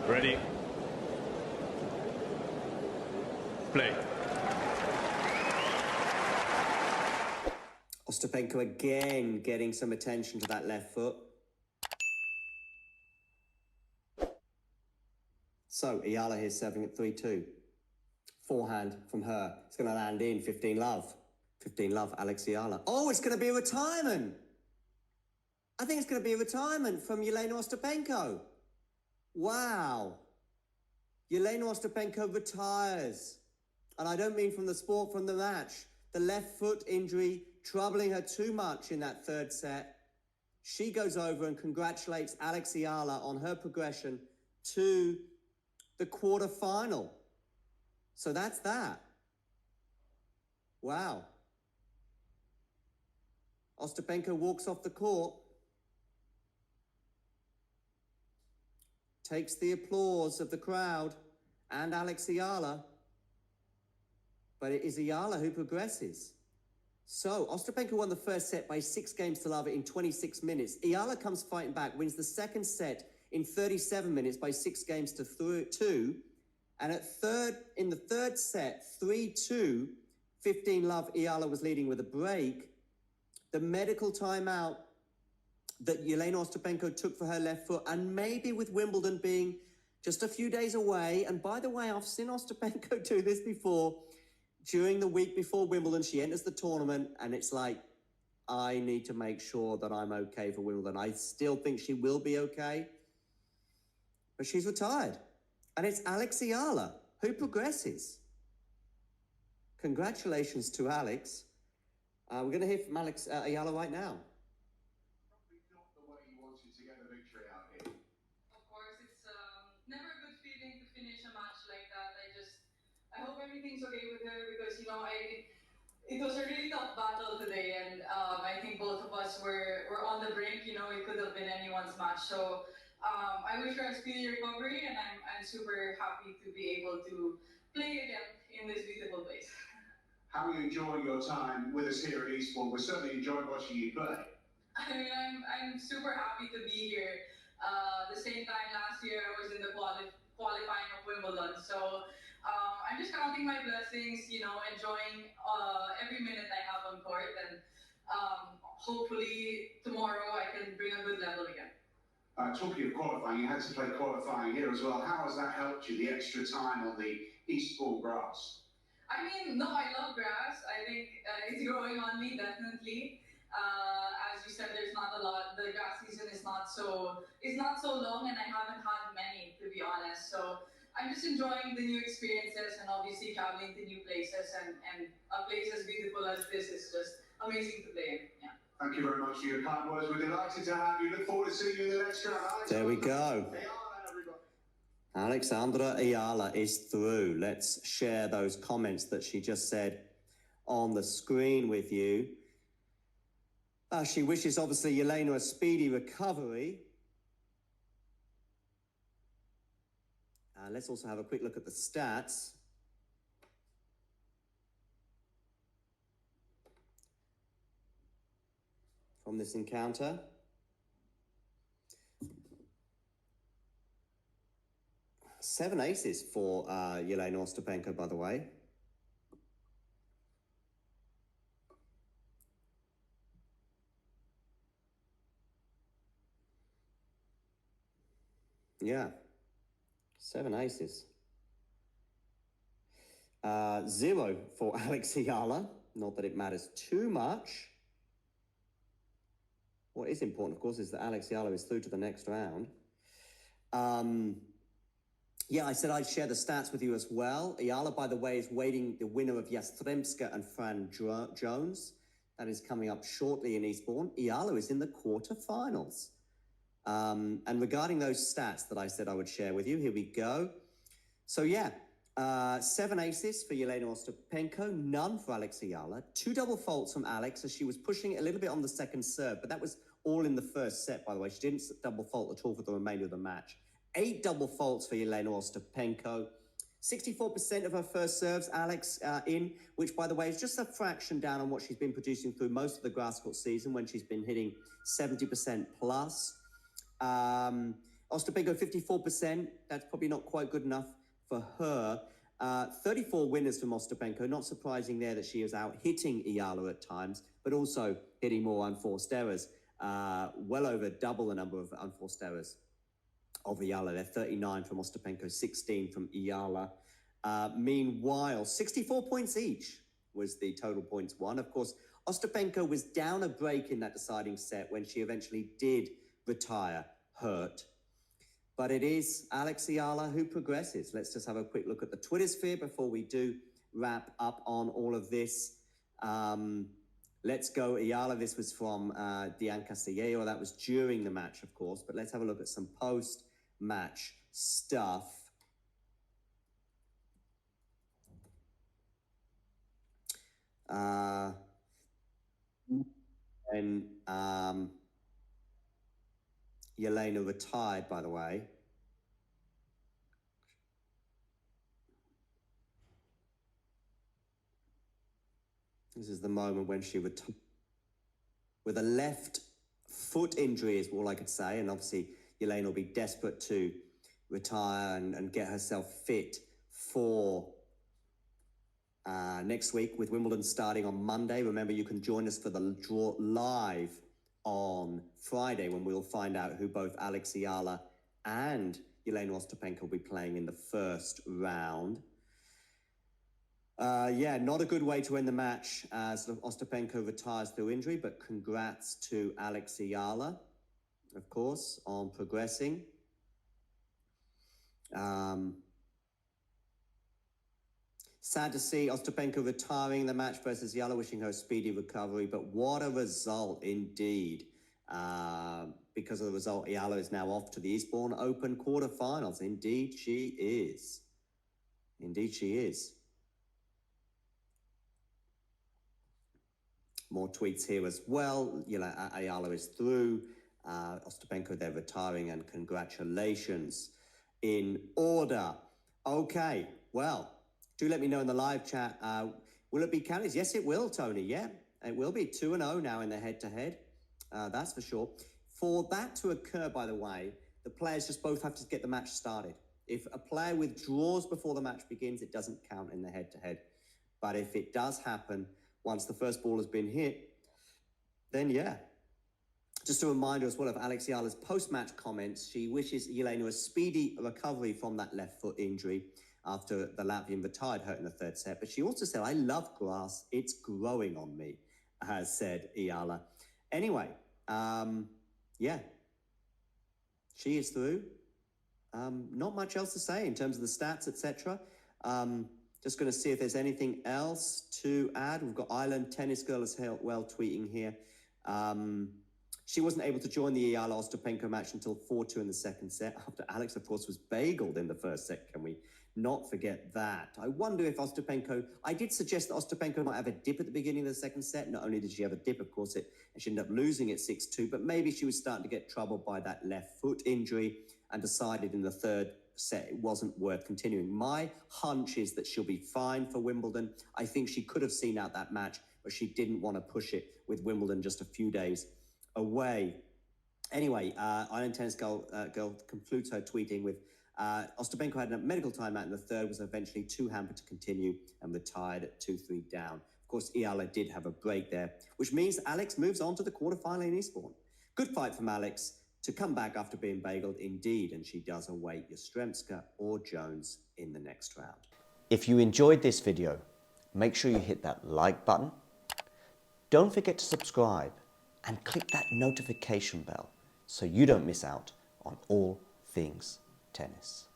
Ready. Play. Ostapenko again getting some attention to that left foot. So, Eala here serving at 3-2. Forehand from her. It's going to land in 15 love. 15 love, Alex Eala. Oh, it's going to be a retirement. I think it's going to be a retirement from Jelena Ostapenko. Wow. Jelena Ostapenko retires. And I don't mean from the sport, from the match. The left foot injury troubling her too much in that third set. She goes over and congratulates Alex Eala on her progression to the quarterfinal. So that's that. Wow. Ostapenko walks off the court, takes the applause of the crowd and Alex Eala, but it is Eala who progresses. So, Ostapenko won the first set by 6-0 in 26 minutes. Eala comes fighting back, wins the second set in 37 minutes by 6-2. And in the third set, 3-2, 15 love, Eala was leading with a break. The medical timeout that Jelena Ostapenko took for her left foot, and maybe with Wimbledon being just a few days away. And by the way, I've seen Ostapenko do this before. During the week before Wimbledon, she enters the tournament, and it's like, I need to make sure that I'm okay for Wimbledon. I still think she will be okay, but she's retired. And it's Alex Eala who progresses. Congratulations to Alex. We're going to hear from Alex Eala right now. Probably not the way you wanted to get the victory out here. Of course, it's never a good feeling to finish a match like that. I hope everything's okay with her because, it was a really tough battle today, and I think both of us were on the brink. It could have been anyone's match. So I wish her a speedy recovery, and I'm super happy to be able to play again in this beautiful place. How are you enjoying your time with us here at Eastbourne? We're certainly enjoying watching you play. I mean, I'm super happy to be here. The same time last year, I was in the qualifying of Wimbledon. So I'm just counting my blessings, enjoying every minute I have on court, and hopefully tomorrow I can bring a good level again. Talking of qualifying, you had to play qualifying here as well. How has that helped you, the extra time on the Eastbourne grass? I mean, no, I love grass. I think it's growing on me, definitely. As you said, there's not a lot. The grass season is not so long, and I haven't had many, to be honest. So I'm just enjoying the new experiences and obviously traveling to new places, and a place as beautiful as this is just amazing to play in. Yeah. Thank you very much for your kind words. We're delighted to have you. Look forward to seeing you in the next round. There we go. Alexandra Eala is through. Let's share those comments that she just said on the screen with you. She wishes, obviously, Jelena a speedy recovery. Let's also have a quick look at the stats. From this encounter. Seven aces for Jelena Ostapenko, by the way. Yeah, 7 aces. 0 for Alex Eala. Not that it matters too much. What is important, of course, is that Alex Eala is through to the next round. Yeah, I said I'd share the stats with you as well. Eala, by the way, is waiting the winner of Yastremska and Fran Jones. That is coming up shortly in Eastbourne. Eala is in the quarterfinals. And regarding those stats that I said I would share with you, here we go. So yeah, 7 aces for Jelena Ostapenko, none for Alex Eala. 2 double faults from Alex as she was pushing it a little bit on the second serve, but that was all in the first set, by the way. She didn't double fault at all for the remainder of the match. 8 double faults for Jelena Ostapenko. 64% of her first serves, Alex, in, which, by the way, is just a fraction down on what she's been producing through most of the grass court season when she's been hitting 70% plus. Ostapenko 54%. That's probably not quite good enough for her. 34 winners from Ostapenko. Not surprising there that she is out hitting Eala at times, but also hitting more unforced errors. Well over double the number of unforced errors of Eala. They're 39 from Ostapenko, 16 from Eala. Meanwhile, 64 points each was the total points won. Of course, Ostapenko was down a break in that deciding set when she eventually did retire, hurt. But it is Alex Eala who progresses. Let's just have a quick look at the Twitter sphere before we do wrap up on all of this. Let's go Eala. This was from Diane Castillejo. That was during the match, of course. But let's have a look at some post-match stuff. And Jelena retired, by the way. This is the moment when she retired. With a left foot injury is all I could say. And obviously, Jelena will be desperate to retire and get herself fit for next week with Wimbledon starting on Monday. Remember, you can join us for the draw live on Friday when we'll find out who both Alex Eala and Jelena Ostapenko will be playing in the first round. Yeah, not a good way to end the match as Ostapenko retires through injury, but congrats to Alex Eala, of course, on progressing. Sad to see Ostapenko retiring the match versus Eala, wishing her a speedy recovery, but what a result indeed. Because of the result, Eala is now off to the Eastbourne Open quarterfinals. Indeed she is. Indeed she is. More tweets here as well. Eala is through. Ostapenko, they're retiring, and congratulations. In order. Okay, well, do let me know in the live chat. Will it be counties? Yes, it will, Tony. Yeah, it will be 2-0 now in the head-to-head. That's for sure. For that to occur, by the way, the players just both have to get the match started. If a player withdraws before the match begins, it doesn't count in the head-to-head. But if it does happen, once the first ball has been hit, then yeah. Just a reminder as well of Alex Eala's post-match comments. She wishes Jelena a speedy recovery from that left foot injury after the Latvian retired, hurt in the third set. But she also said, "I love grass. It's growing on me," has said Eala. Anyway, yeah. She is through. Not much else to say in terms of the stats, etc. Just going to see if there's anything else to add. We've got Island Tennis Girl as well tweeting here. She wasn't able to join the Eala Ostapenko match until 4-2 in the second set, after Alex, of course, was bageled in the first set. Can we not forget that? I wonder if Ostapenko... I did suggest that Ostapenko might have a dip at the beginning of the second set. Not only did she have a dip, of course, and she ended up losing at 6-2, but maybe she was starting to get troubled by that left foot injury and decided in the third set it wasn't worth continuing. My hunch is that she'll be fine for Wimbledon. I think she could have seen out that match, but she didn't want to push it with Wimbledon just a few days away. Anyway, Island Tennis Girl concludes her tweeting with Ostapenko had a medical timeout in the third, was eventually too hampered to continue and retired at 2-3 down. Of course, Eala did have a break there, which means Alex moves on to the quarterfinal in Eastbourne. Good fight from Alex to come back after being bageled, indeed, and she does await Yastremska or Jones in the next round. If you enjoyed this video, make sure you hit that like button. Don't forget to subscribe and click that notification bell so you don't miss out on all things tennis.